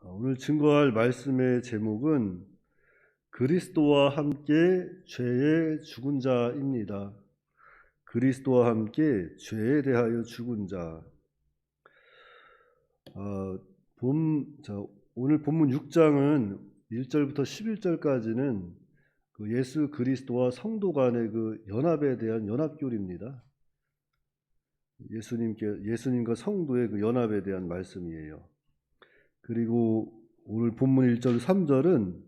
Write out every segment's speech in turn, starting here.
오늘 증거할 말씀의 제목은 그리스도와 함께 죄에 죽은 자입니다. 그리스도와 함께 죄에 대하여 죽은 자. 어, 오늘 본문 6장은 1절부터 11절까지는 그 예수 그리스도와 성도 간의 그 연합에 대한 연합교리입니다. 예수님과 성도의 그 연합에 대한 말씀이에요. 그리고 오늘 본문 1절 3절은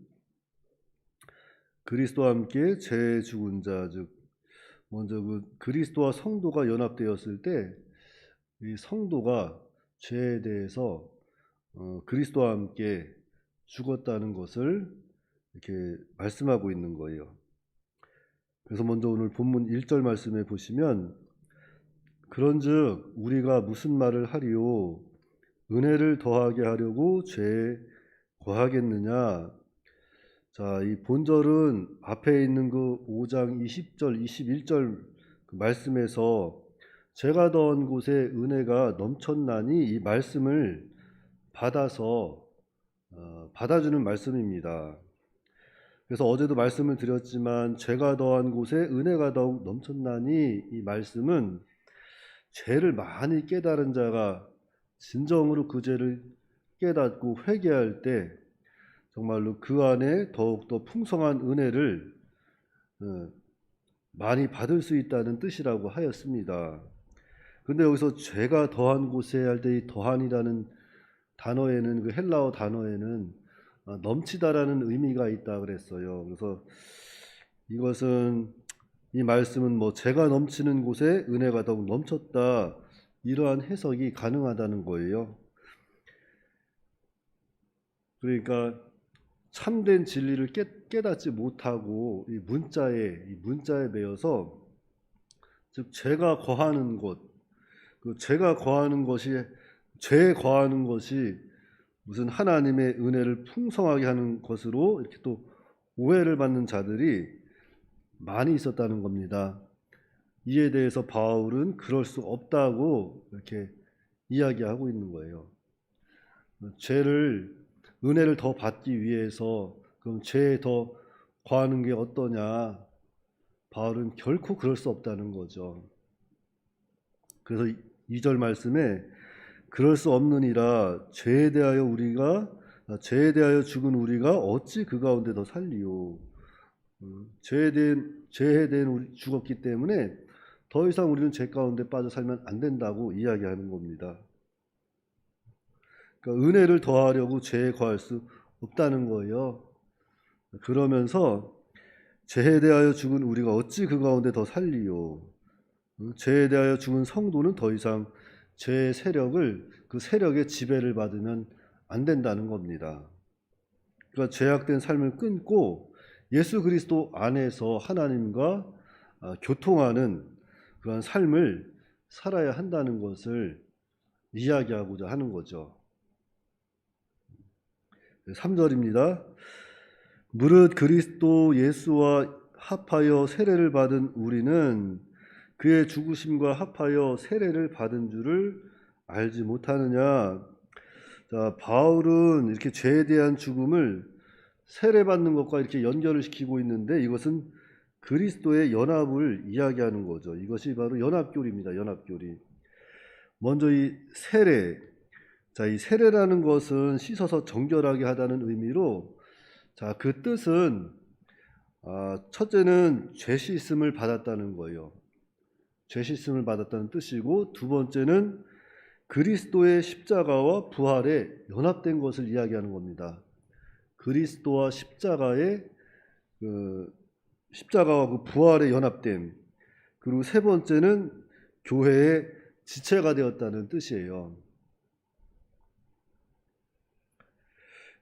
그리스도와 함께 죄에 죽은 자, 즉 먼저 그 그리스도와 성도가 연합되었을 때 이 성도가 죄에 대해서 그리스도와 함께 죽었다는 것을 이렇게 말씀하고 있는 거예요. 그래서 먼저 오늘 본문 1절 말씀에 보시면 그런즉 우리가 무슨 말을 하리요 은혜를 더하게 하려고 죄에 거하겠느냐. 자, 이 본절은 앞에 있는 그 5장 20절, 21절 그 말씀에서 제가 더한 곳에 은혜가 넘쳤나니 이 말씀을 받아주는 말씀입니다. 그래서 어제도 말씀을 드렸지만 죄가 더한 곳에 은혜가 더욱 넘쳤나니 이 말씀은 죄를 많이 깨달은 자가 진정으로 그 죄를 깨닫고 회개할 때 정말로 그 안에 더욱더 풍성한 은혜를 많이 받을 수 있다는 뜻이라고 하였습니다. 그런데 여기서 죄가 더한 곳에 할 때 이 더한이라는 단어에는 그 헬라어 단어에는 넘치다라는 의미가 있다 그랬어요. 그래서 이 말씀은 뭐 죄가 넘치는 곳에 은혜가 더욱 넘쳤다 이러한 해석이 가능하다는 거예요. 그러니까 참된 진리를 깨닫지 못하고 이 문자에 매여서 즉 죄가 거하는 곳, 그 죄에 거하는 것이 무슨 하나님의 은혜를 풍성하게 하는 것으로 이렇게 또 오해를 받는 자들이 많이 있었다는 겁니다. 이에 대해서 바울은 그럴 수 없다고 이렇게 이야기하고 있는 거예요. 은혜를 더 받기 위해서 그럼 죄에 더 거하는 게 어떠냐? 바울은 결코 그럴 수 없다는 거죠. 그래서 2절 말씀에 그럴 수 없느니라 죄에 대하여 죽은 우리가 어찌 그 가운데 더 살리요. 죄에 대한 우리 죽었기 때문에 더 이상 우리는 죄 가운데 빠져 살면 안 된다고 이야기하는 겁니다. 그러니까 은혜를 더하려고 죄에 거할 수 없다는 거예요. 그러면서 죄에 대하여 죽은 우리가 어찌 그 가운데 더 살리요. 죄에 대하여 죽은 성도는 더 이상 죄의 그 세력의 지배를 받으면 안 된다는 겁니다. 그러니까 죄악된 삶을 끊고 예수 그리스도 안에서 하나님과 교통하는 그런 삶을 살아야 한다는 것을 이야기하고자 하는 거죠. 3절입니다. 무릇 그리스도 예수와 합하여 세례를 받은 우리는 그의 죽으심과 합하여 세례를 받은 줄을 알지 못하느냐. 자, 바울은 이렇게 죄에 대한 죽음을 세례받는 것과 이렇게 연결을 시키고 있는데 이것은 그리스도의 연합을 이야기하는 거죠. 이것이 바로 연합교리입니다. 연합교리. 먼저 이 세례. 자, 이 세례라는 것은 씻어서 정결하게 하다는 의미로 자, 그 뜻은 첫째는 죄 씻음을 받았다는 거예요. 죄 씻음을 받았다는 뜻이고 두 번째는 그리스도의 십자가와 부활에 연합된 것을 이야기하는 겁니다. 그리스도와 십자가와 그 부활에 연합됨. 그리고 세 번째는 교회의 지체가 되었다는 뜻이에요.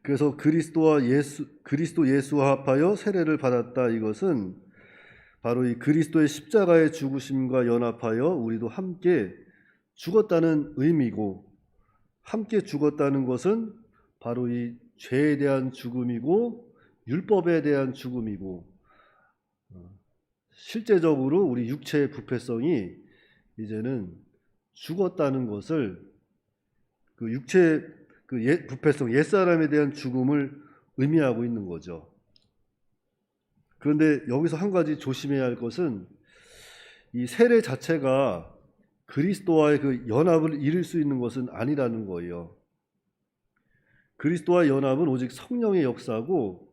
그래서 그리스도 예수와 합하여 세례를 받았다. 이것은 바로 이 그리스도의 십자가의 죽으심과 연합하여 우리도 함께 죽었다는 의미고, 함께 죽었다는 것은 바로 이 죄에 대한 죽음이고 율법에 대한 죽음이고, 실제적으로 우리 육체의 부패성이 이제는 죽었다는 것을 그 그 부패성, 옛사람에 대한 죽음을 의미하고 있는 거죠. 그런데 여기서 한 가지 조심해야 할 것은 이 세례 자체가 그리스도와의 그 연합을 이룰 수 있는 것은 아니라는 거예요. 그리스도와 연합은 오직 성령의 역사고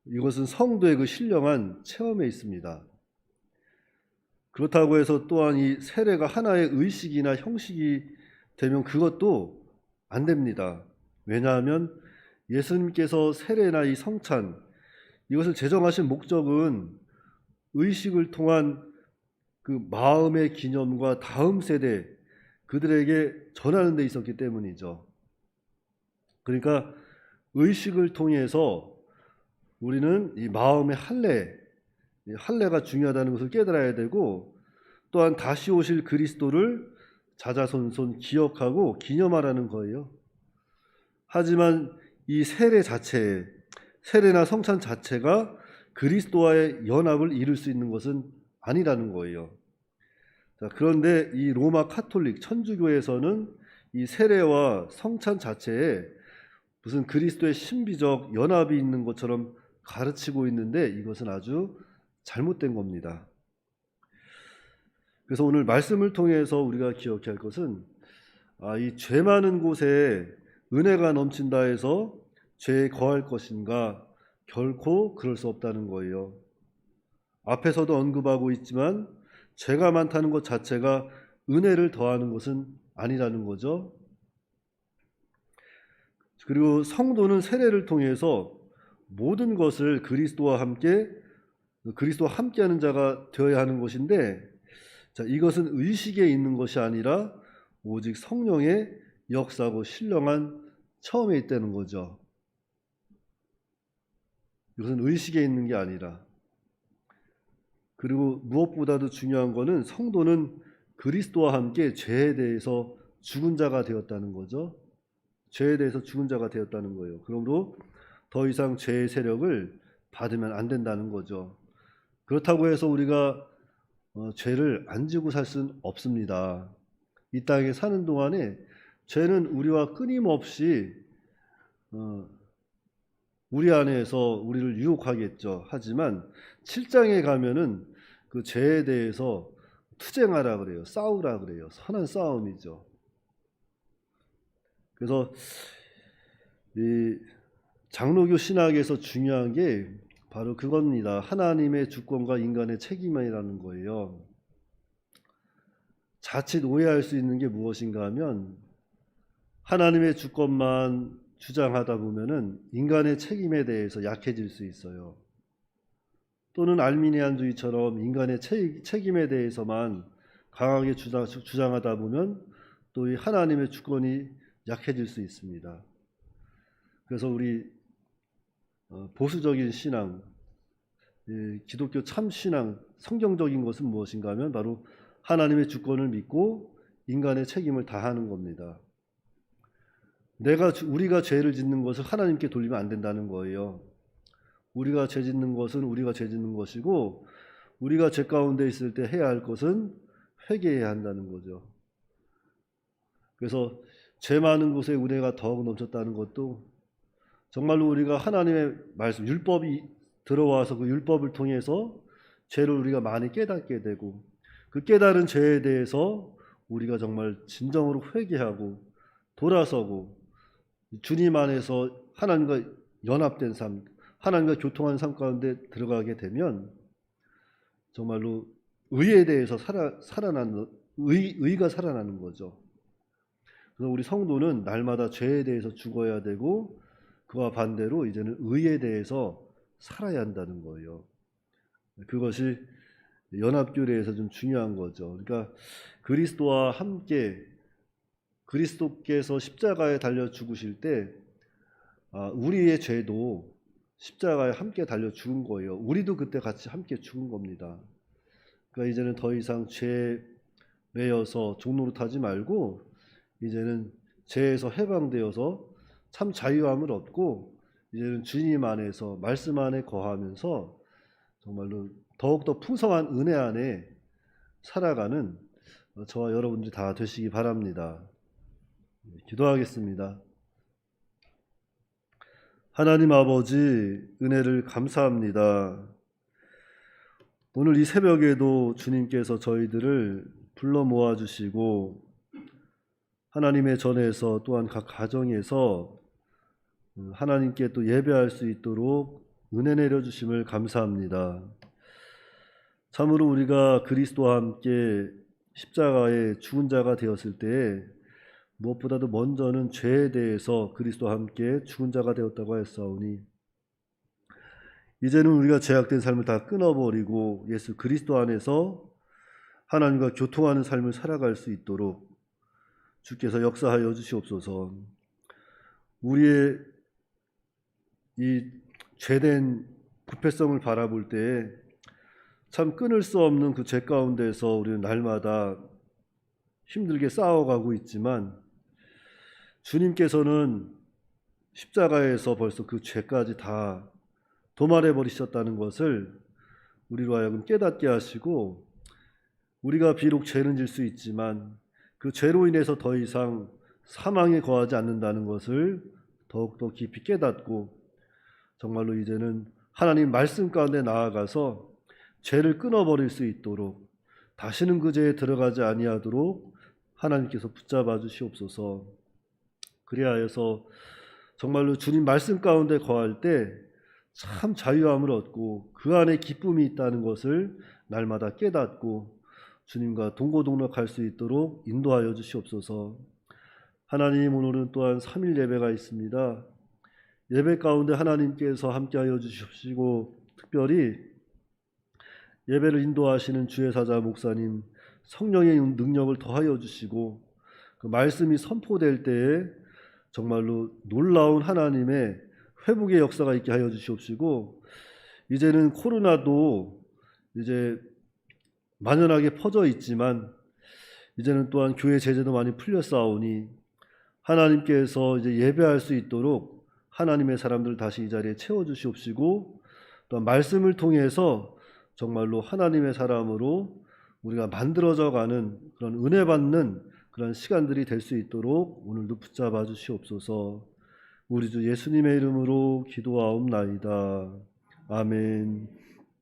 이것은 성도의 그 신령한 체험에 있습니다. 그렇다고 해서 또한 이 세례가 하나의 의식이나 형식이 되면 그것도 안 됩니다. 왜냐하면 예수님께서 세례나 이 성찬 이것을 제정하신 목적은 의식을 통한 그 마음의 기념과 다음 세대 그들에게 전하는 데 있었기 때문이죠. 그러니까 의식을 통해서 우리는 이 마음의 할례가 중요하다는 것을 깨달아야 되고 또한 다시 오실 그리스도를 자자손손 기억하고 기념하라는 거예요. 하지만 이 세례나 성찬 자체가 그리스도와의 연합을 이룰 수 있는 것은 아니라는 거예요. 자, 그런데 이 로마 카톨릭 천주교에서는 이 세례와 성찬 자체에 무슨 그리스도의 신비적 연합이 있는 것처럼 가르치고 있는데 이것은 아주 잘못된 겁니다. 그래서 오늘 말씀을 통해서 우리가 기억해야 할 것은 이 죄 많은 곳에 은혜가 넘친다 해서 죄에 거할 것인가? 결코 그럴 수 없다는 거예요. 앞에서도 언급하고 있지만 죄가 많다는 것 자체가 은혜를 더하는 것은 아니라는 거죠. 그리고 성도는 세례를 통해서 모든 것을 그리스도와 함께하는 자가 되어야 하는 것인데, 자, 이것은 의식에 있는 것이 아니라 오직 성령의 역사고 신령한 처음에 있다는 거죠. 이것은 의식에 있는 게 아니라. 그리고 무엇보다도 중요한 것은 성도는 그리스도와 함께 죄에 대해서 죽은 자가 되었다는 거죠. 죄에 대해서 죽은 자가 되었다는 거예요. 그러므로 더 이상 죄의 세력을 받으면 안 된다는 거죠. 그렇다고 해서 우리가 죄를 안 지고 살 수는 없습니다. 이 땅에 사는 동안에 죄는 우리와 끊임없이 우리 안에서 우리를 유혹하겠죠. 하지만 7장에 가면은 그 죄에 대해서 투쟁하라 그래요. 싸우라 그래요. 선한 싸움이죠. 그래서 이 장로교 신학에서 중요한 게 바로 그겁니다. 하나님의 주권과 인간의 책임이라는 거예요. 자칫 오해할 수 있는 게 무엇인가 하면 하나님의 주권만 주장하다 보면은 인간의 책임에 대해서 약해질 수 있어요. 또는 알미니안주의처럼 인간의 책임에 대해서만 강하게 주장하다 보면 또 이 하나님의 주권이 약해질 수 있습니다. 그래서 우리 보수적인 신앙, 기독교 참 신앙, 성경적인 것은 무엇인가 하면 바로 하나님의 주권을 믿고 인간의 책임을 다하는 겁니다. 우리가 죄를 짓는 것을 하나님께 돌리면 안 된다는 거예요. 우리가 죄 짓는 것은 우리가 죄 짓는 것이고 우리가 죄 가운데 있을 때 해야 할 것은 회개해야 한다는 거죠. 그래서 죄 많은 곳에 은혜가 더욱 넘쳤다는 것도 정말로 우리가 하나님의 말씀, 율법이 들어와서 그 율법을 통해서 죄를 우리가 많이 깨닫게 되고 그 깨달은 죄에 대해서 우리가 정말 진정으로 회개하고 돌아서고 주님 안에서 하나님과 연합된 삶, 하나님과 교통하는 삶 가운데 들어가게 되면 정말로 의에 대해서 의가 살아나는 거죠. 그래서 우리 성도는 날마다 죄에 대해서 죽어야 되고 그와 반대로 이제는 의에 대해서 살아야 한다는 거예요. 그것이 연합교례에서 좀 중요한 거죠. 그러니까 그리스도와 함께 그리스도께서 십자가에 달려 죽으실 때 우리의 죄도 십자가에 함께 달려 죽은 거예요. 우리도 그때 같이 함께 죽은 겁니다. 그러니까 이제는 더 이상 죄에 매여서 종노릇하지 말고 이제는 죄에서 해방되어서 참 자유함을 얻고 이제는 주님 안에서 말씀 안에 거하면서 정말로 더욱더 풍성한 은혜 안에 살아가는 저와 여러분들이 다 되시기 바랍니다. 기도하겠습니다. 하나님 아버지, 은혜를 감사합니다. 오늘 이 새벽에도 주님께서 저희들을 불러 모아주시고 하나님의 전에서 또한 각 가정에서 하나님께 또 예배할 수 있도록 은혜 내려주심을 감사합니다. 참으로 우리가 그리스도와 함께 십자가에 죽은 자가 되었을 때에 무엇보다도 먼저는 죄에 대해서 그리스도와 함께 죽은 자가 되었다고 하였사오니 이제는 우리가 죄악된 삶을 다 끊어버리고 예수 그리스도 안에서 하나님과 교통하는 삶을 살아갈 수 있도록 주께서 역사하여 주시옵소서. 우리의 이 죄된 부패성을 바라볼 때에 참 끊을 수 없는 그 죄 가운데서 우리는 날마다 힘들게 싸워가고 있지만 주님께서는 십자가에서 벌써 그 죄까지 다 도말해 버리셨다는 것을 우리로 하여금 깨닫게 하시고 우리가 비록 죄는 질 수 있지만 그 죄로 인해서 더 이상 사망에 거하지 않는다는 것을 더욱더 깊이 깨닫고 정말로 이제는 하나님 말씀 가운데 나아가서 죄를 끊어버릴 수 있도록 다시는 그 죄에 들어가지 아니하도록 하나님께서 붙잡아 주시옵소서. 그리하여서 정말로 주님 말씀 가운데 거할 때 참 자유함을 얻고 그 안에 기쁨이 있다는 것을 날마다 깨닫고 주님과 동고동락할 수 있도록 인도하여 주시옵소서. 하나님, 오늘은 또한 3일 예배가 있습니다. 예배 가운데 하나님께서 함께하여 주십시고 특별히 예배를 인도하시는 주예사자 목사님 성령의 능력을 더하여 주시고 그 말씀이 선포될 때에 정말로 놀라운 하나님의 회복의 역사가 있게 하여 주시옵시고 이제는 코로나도 이제 만연하게 퍼져 있지만 이제는 또한 교회 제재도 많이 풀렸사오니 하나님께서 이제 예배할 수 있도록 하나님의 사람들 다시 이 자리에 채워 주시옵시고 또 말씀을 통해서 정말로 하나님의 사람으로 우리가 만들어져 가는 그런 은혜 받는 그런 시간들이 될 수 있도록 오늘도 붙잡아 주시옵소서. 우리 주 예수님의 이름으로 기도하옵나이다. 아멘.